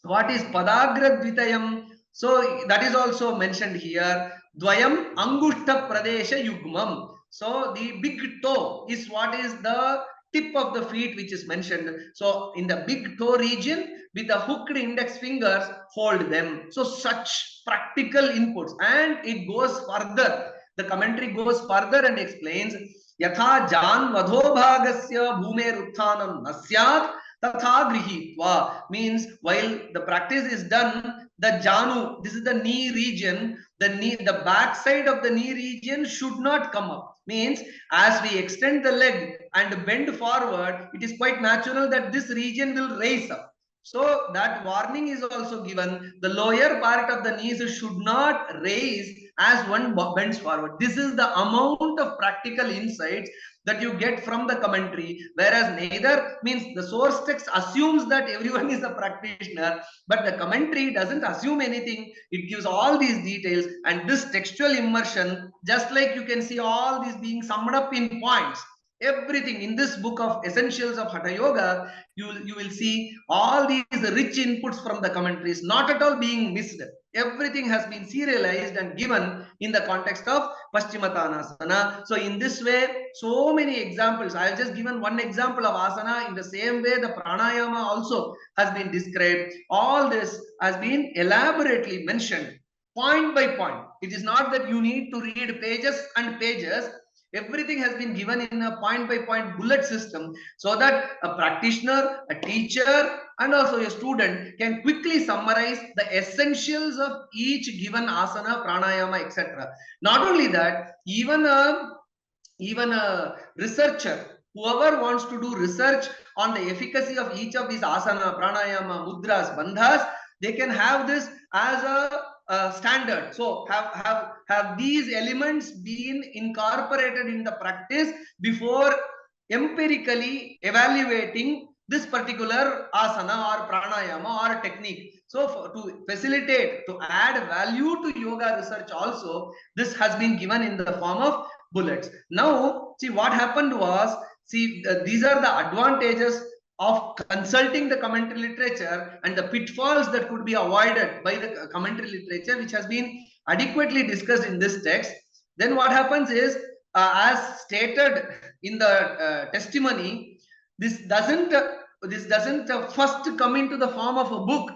what is padagra dvitayam? So that is also mentioned here. Dvayam angushta pradesha yugmam. So the big toe is what is the tip of the feet which is mentioned. So in the big toe region, with the hooked index fingers, hold them. So such practical inputs, and it goes further. The commentary goes further and explains yatha jan vadho bhagasya bhumer utthanam nasyat tatha grihitva. Means while the practice is done, the janu, this is the knee region, the back side of the knee region should not come up. Means as we extend the leg and bend forward, it is quite natural that this region will raise up. So that warning is also given. The lower part of the knees should not raise as one bends forward. This is the amount of practical insights that you get from the commentary, whereas neither, means the source text assumes that everyone is a practitioner, but the commentary doesn't assume anything. It gives all these details, and this textual immersion, just like you can see all these being summed up in points. Everything in this book of Essentials of Hatha Yoga, you will see all these rich inputs from the commentaries, not at all being missed. Everything has been serialized and given in the context of Paschimottanasana. So in this way, so many examples. I have just given one example of asana. In the same way, the pranayama also has been described. All this has been elaborately mentioned, point by point. It is not that you need to read pages and pages. Everything has been given in a point by point bullet system, so that a practitioner, a teacher, and also a student can quickly summarize the essentials of each given asana, pranayama, etc. Not only that, even a researcher, whoever wants to do research on the efficacy of each of these asana, pranayama, mudras, bandhas, they can have this as a standard. So have these elements been incorporated in the practice before empirically evaluating this particular asana or pranayama or technique. So to facilitate, to add value to yoga research also, this has been given in the form of bullets. Now, see what happened was, these are the advantages of consulting the commentary literature and the pitfalls that could be avoided by the commentary literature, which has been adequately discussed in this text. Then what happens is, as stated in the testimony, this doesn't first come into the form of a book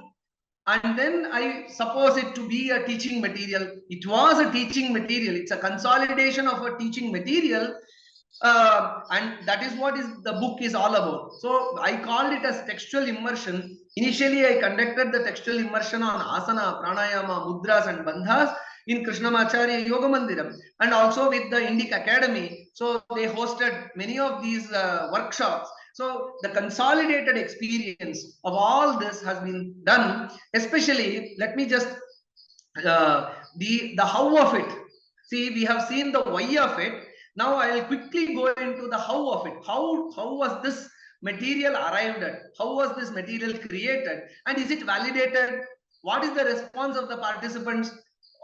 and then I suppose it to be a teaching material. It was a teaching material. It's a consolidation of a teaching material, and that is what the book is all about. So I called it as textual immersion. Initially, I conducted the textual immersion on asana, pranayama, mudras, and bandhas in Krishnamacharya Yoga Mandiram, and also with the Indic Academy. So they hosted many of these workshops. So the consolidated experience of all this has been done. Especially, let me just the how of it. See, we have seen the why of it. Now I will quickly go into the how of it. How was this material arrived at? How was this material created? And is it validated? What is the response of the participants?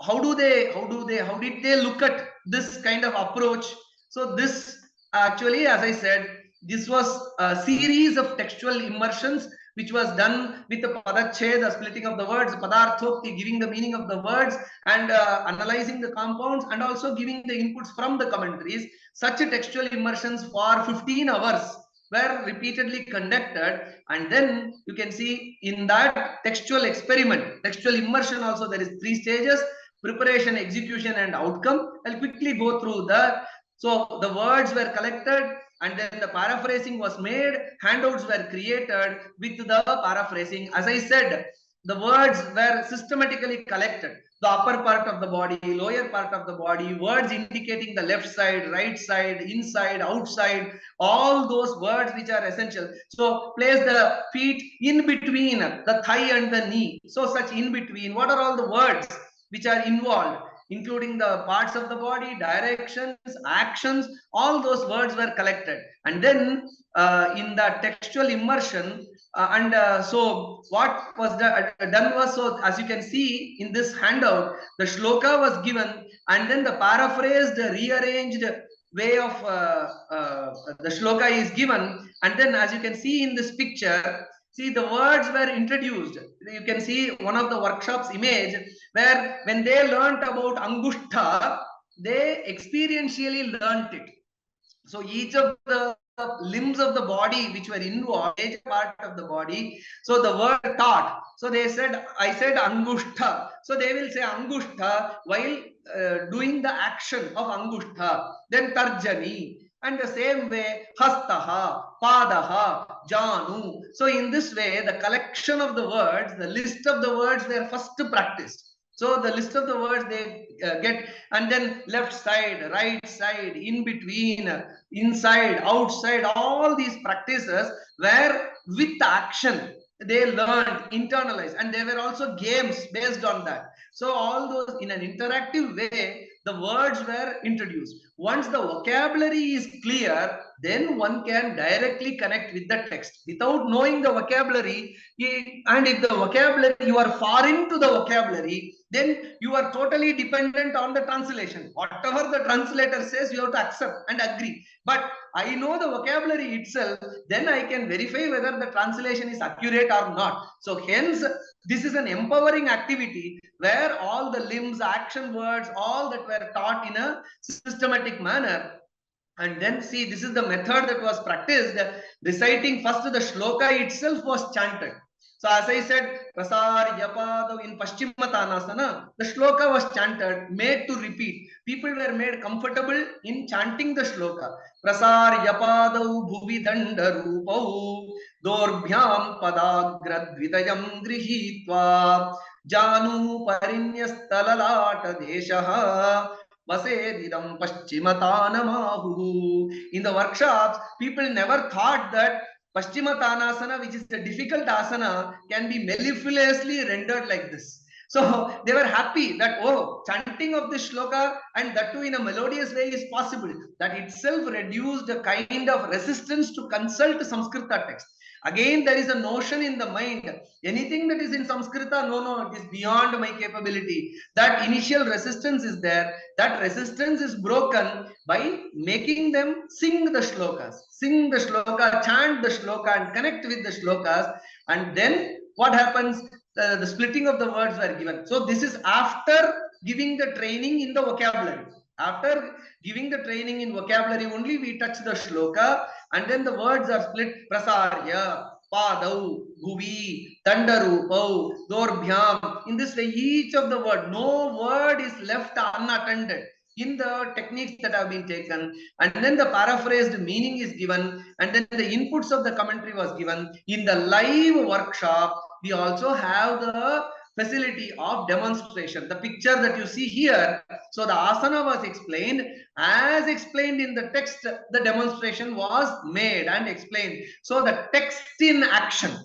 How did they look at this kind of approach? So this actually, as I said, this was a series of textual immersions which was done with the padacheda, the splitting of the words, padarthokti, giving the meaning of the words, and analyzing the compounds, and also giving the inputs from the commentaries. Such textual immersions for 15 hours were repeatedly conducted, and then you can see in that textual experiment, textual immersion also, there is 3 stages: preparation, execution, and outcome. I'll quickly go through that. So the words were collected, and then the paraphrasing was made, handouts were created with the paraphrasing. As I said, the words were systematically collected. The upper part of the body, lower part of the body, words indicating the left side, right side, inside, outside, all those words which are essential. So place the feet in between the thigh and the knee. So such in between, what are all the words which are involved, including the parts of the body, directions, actions, all those words were collected. And then in the textual immersion, so what was done was, so as you can see in this handout, the shloka was given, and then the paraphrased, rearranged way of the shloka is given. And then as you can see in this picture, see, the words were introduced. You can see one of the workshops image where when they learnt about Angushta, they experientially learnt it. So each of the limbs of the body which were involved, major part of the body, so the word taught. So they said, I said Angushta. So they will say Angushta while doing the action of Angushta. Then Tarjani. And the same way, Hastaha, Padaha, Janu. So in this way, the collection of the words, the list of the words were first practiced. So the list of the words they get, and then left side, right side, in between, inside, outside, all these practices were with action. They learned, internalized, and there were also games based on that. So all those in an interactive way, the words were introduced. Once the vocabulary is clear, then one can directly connect with the text. Without knowing the vocabulary, and if the vocabulary, you are far into the vocabulary, then you are totally dependent on the translation. Whatever the translator says, you have to accept and agree. But I know the vocabulary itself, then I can verify whether the translation is accurate or not. So hence, this is an empowering activity where all the limbs, action words, all that were taught in a systematic manner. And then see, this is the method that was practiced. Reciting first the shloka itself was chanted. So as I said, Prasar Yapadav in Paschimmatanasana, the shloka was chanted, made to repeat. People were made comfortable in chanting the shloka. Prasar Yapadav Bhuvi Dandarupau Dorbhyam Padagradvitayam Grihitva Janu Parinyastalata Deshaha Vasedidam Paschimatanamahu. In the workshops, people never thought that Paschimatanasana, which is a difficult asana, can be mellifluously rendered like this. So they were happy that, oh, chanting of this shloka and that too in a melodious way is possible. That itself reduced a kind of resistance to consult Samskrita text. Again, there is a notion in the mind. Anything that is in Samskrita, no, it is beyond my capability. That initial resistance is there. That resistance is broken by making them sing the shlokas. Sing the shloka, chant the shloka and connect with the shlokas. And then what happens? The splitting of the words were given. So this is after giving the training in the vocabulary. After giving the training in vocabulary only, we touch the shloka and then the words are split. Prasarya, Padau, Bhuvi, Tandarupau, Dorbhyam. In this way, each of the word, no word is left unattended in the techniques that have been taken, and then the paraphrased meaning is given, and then the inputs of the commentary was given. In the live workshop, we also have the facility of demonstration. The picture that you see here, so the asana was explained, as explained in the text, the demonstration was made and explained. So the text in action.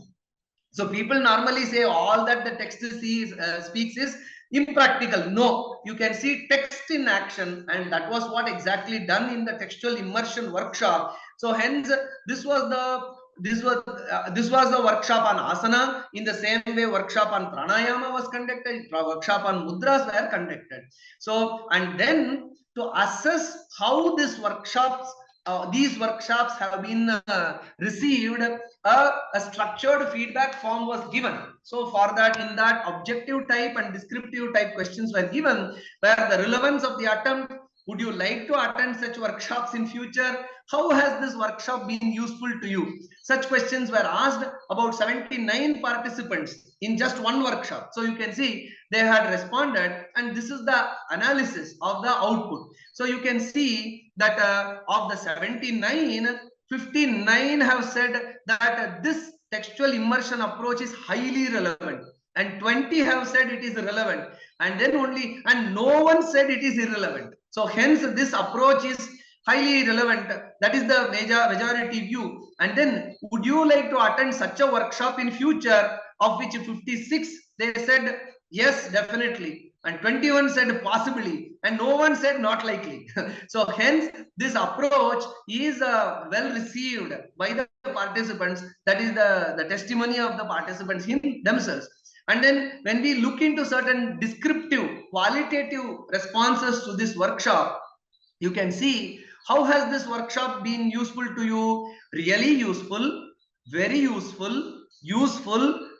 So people normally say all that the text speaks is impractical. No, you can see text in action, and that was what exactly done in the textual immersion workshop. So hence, this was the workshop on asana. In the same way, workshop on pranayama was conducted, workshop on mudras were conducted. So, and then to assess how these workshops have been received, a structured feedback form was given. So for that, in that, objective type and descriptive type questions were given, where the relevance of the attempt, would you like to attend such workshops in future? How has this workshop been useful to you? Such questions were asked about 79 participants in just one workshop. So you can see they had responded, and this is the analysis of the output. So you can see that of the 79, 59 have said that this textual immersion approach is highly relevant, and 20 have said it is relevant, and no one said it is irrelevant. So hence this approach is highly relevant. That is the majority view. And then, would you like to attend such a workshop in future? Of which 56 they said yes, definitely, and 21 said possibly, and no one said not likely. So hence this approach is well received by the participants. That is the testimony of the participants in themselves. And then when we look into certain descriptive, qualitative responses to this workshop, you can see how has this workshop been useful to you. Really useful, very useful,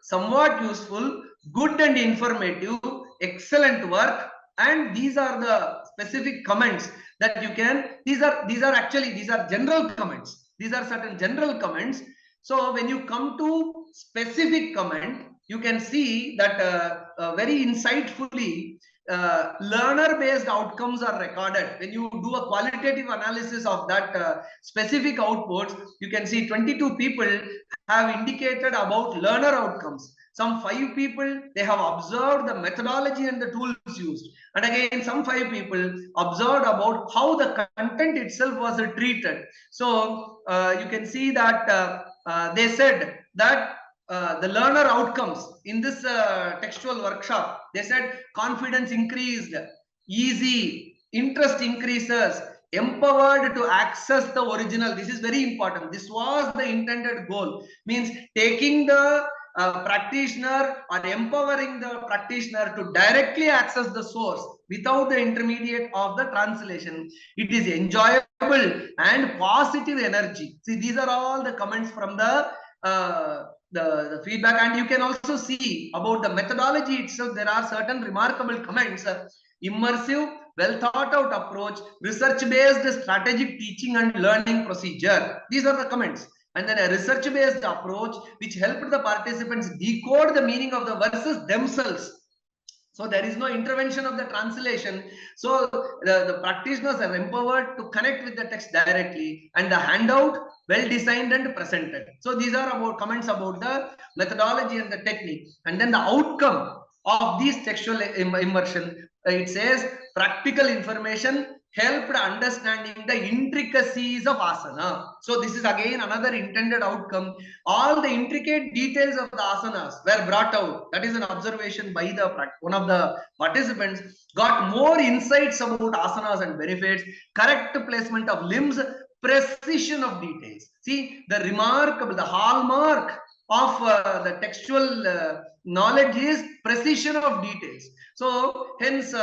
somewhat useful, good and informative, excellent work. And these are the specific comments that you can, these are general comments. These are certain general comments. So when you come to specific comment, you can see that very insightfully, learner-based outcomes are recorded. When you do a qualitative analysis of that specific outputs, you can see 22 people have indicated about learner outcomes. Some 5 people, they have observed the methodology and the tools used. And again, some 5 people observed about how the content itself was treated. So you can see that they said that the learner outcomes in this textual workshop, they said confidence increased, easy, interest increases, empowered to access the original. This is very important. This was the intended goal. Means taking the practitioner or empowering the practitioner to directly access the source without the intermediate of the translation. It is enjoyable and positive energy. See, these are all the comments from the feedback, and you can also see about the methodology itself. There are certain remarkable comments. Immersive, well thought out approach, research based strategic teaching and learning procedure. These are the comments. And then a research based approach which helped the participants decode the meaning of the verses themselves. So there is no intervention of the translation. So the practitioners are empowered to connect with the text directly, and the handout well designed and presented. So these are about comments about the methodology and the technique. And then the outcome of this textual immersion, it says practical information helped understanding the intricacies of asana. So this is again another intended outcome. All the intricate details of the asanas were brought out. That is an observation by the one of the participants. Got more insights about asanas and benefits, correct placement of limbs, precision of details. See, the remarkable, the hallmark of the textual knowledge is precision of details. So hence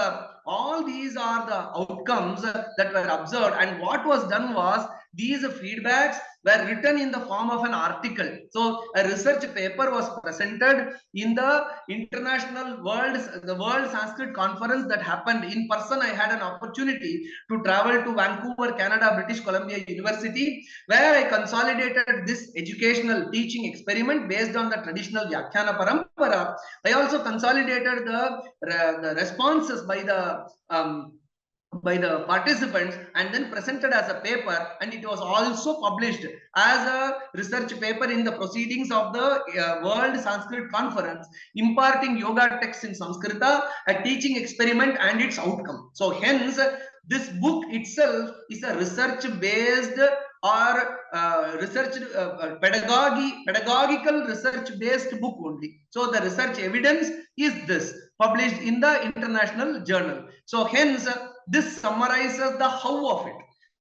all these are the outcomes that were observed, and what was done was these feedbacks were written in the form of an article. So a research paper was presented in the the World Sanskrit Conference that happened in person. I had an opportunity to travel to Vancouver, Canada, British Columbia University, where I consolidated this educational teaching experiment based on the traditional Vyakhyana Parampara. I also consolidated the responses by the participants and then presented as a paper, and it was also published as a research paper in the proceedings of the World Sanskrit Conference, imparting yoga texts in Sanskrita, a teaching experiment and its outcome. So hence this book itself is a research based or pedagogical research based book only. So the research evidence is this, published in the international journal. So hence this summarizes the how of it.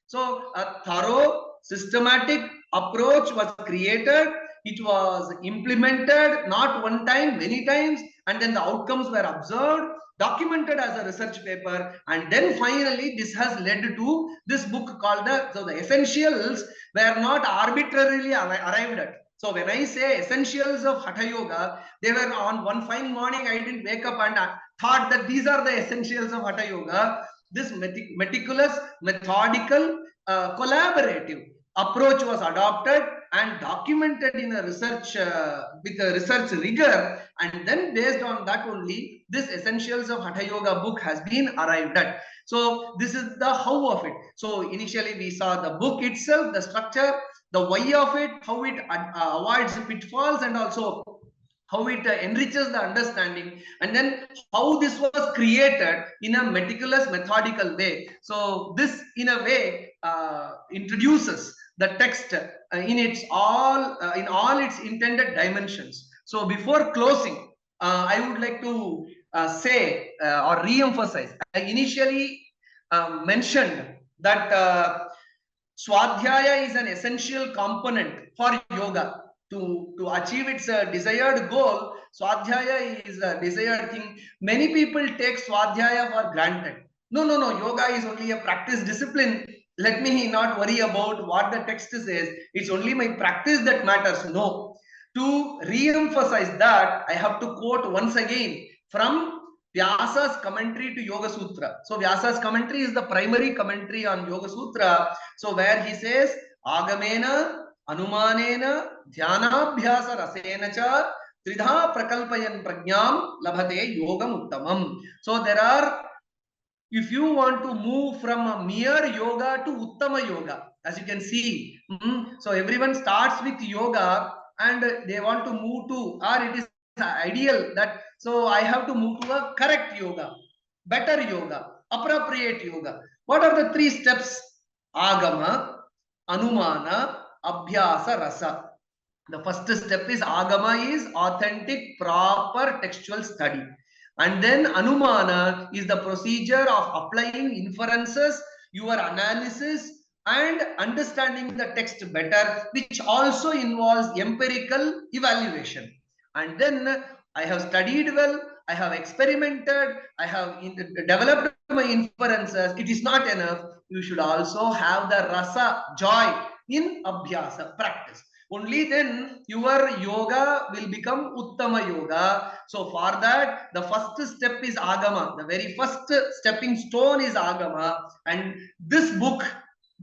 So a thorough systematic approach was created. It was implemented not one time, many times, and then the outcomes were observed, documented as a research paper, and then finally this has led to this book called the essentials were not arbitrarily arrived at. So when I say essentials of Hatha Yoga, they were on one fine morning. I didn't wake up and thought that these are the essentials of Hatha Yoga. This meticulous, methodical, collaborative approach was adopted and documented in a research with a research rigor, and then based on that only this essentials of Hatha Yoga book has been arrived at. So this is the how of it. So initially we saw the book itself, the structure, the why of it, how it avoids pitfalls, and also how it enriches the understanding, and then how this was created in a meticulous, methodical way. So this in a way introduces the text in all its intended dimensions. So before closing, I would like to say or re-emphasize. I initially mentioned that Swadhyaya is an essential component for yoga. To achieve its desired goal, Swadhyaya is a desired thing. Many people take Swadhyaya for granted. No. Yoga is only a practice discipline. Let me not worry about what the text says. It's only my practice that matters. No. To re-emphasize that, I have to quote once again from Vyasa's commentary to Yoga Sutra. So Vyasa's commentary is the primary commentary on Yoga Sutra. So where he says, Agamena, Anumanena, Dhyanabhyasa Rasena cha, Tridha Prakalpayan Prajnam Labhate Yogam Uttamam. So there are, if you want to move from a mere yoga to Uttama Yoga, as you can see, so everyone starts with yoga and they want to move to, or it is ideal that, so I have to move to a correct yoga, better yoga, appropriate yoga. What are the three steps? Agama, Anumana, Abhyasa, Rasa. The first step is Agama, is authentic, proper textual study. And then Anumana is the procedure of applying inferences, your analysis, and understanding the text better, which also involves empirical evaluation. And then I have studied well, I have experimented, I have developed my inferences. It is not enough. You should also have the rasa, joy in abhyasa, practice. Only then your yoga will become Uttama Yoga. So for that, the first step is Agama. The very first stepping stone is Agama. And this book,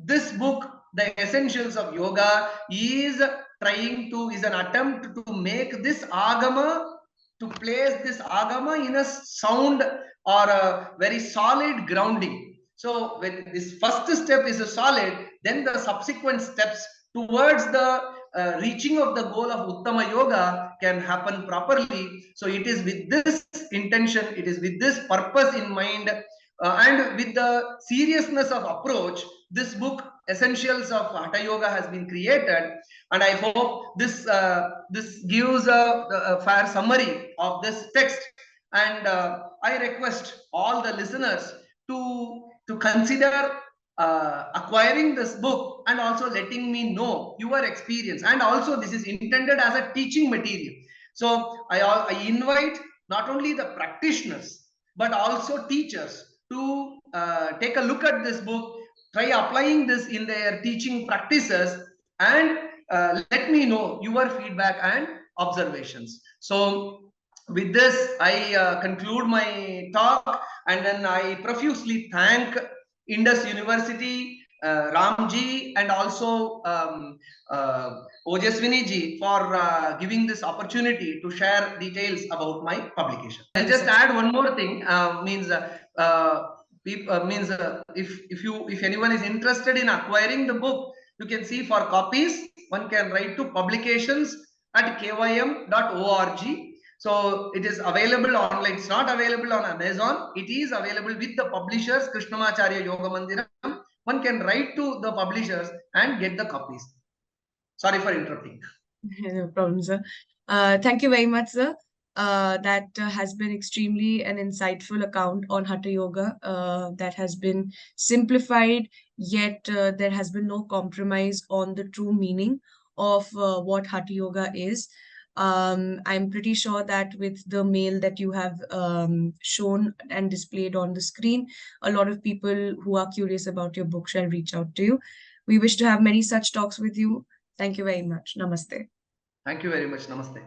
The Essentials of Yoga, is an attempt to make this Agama, to place this Agama in a sound or a very solid grounding. So when this first step is a solid, then the subsequent steps towards the reaching of the goal of Uttama Yoga can happen properly. So it is with this intention, it is with this purpose in mind, and with the seriousness of approach, this book, Essentials of Hatha Yoga, has been created. And I hope this gives a fair summary of this text. And I request all the listeners to consider acquiring this book and also letting me know your experience. And also this is intended as a teaching material. So I invite not only the practitioners but also teachers to take a look at this book, try applying this in their teaching practices, and let me know your feedback and observations. So with this, I conclude my talk, and then I profusely thank Indus University, Ramji, and also Ojaswini ji for giving this opportunity to share details about my publication. I'll just add one more thing. If anyone is interested in acquiring the book, you can see for copies, one can write to publications@kym.org. So it is available online. It's not available on Amazon. It is available with the publishers, Krishnamacharya Yoga Mandiram. One can write to the publishers and get the copies. Sorry for interrupting. No problem, sir. Thank you very much, sir. That has been extremely an insightful account on Hatha Yoga that has been simplified, yet there has been no compromise on the true meaning of what Hatha Yoga is. I'm pretty sure that with the mail that you have shown and displayed on the screen, a lot of people who are curious about your book shall reach out to you. We wish to have many such talks with you. Thank you very much. Namaste. Thank you very much. Namaste.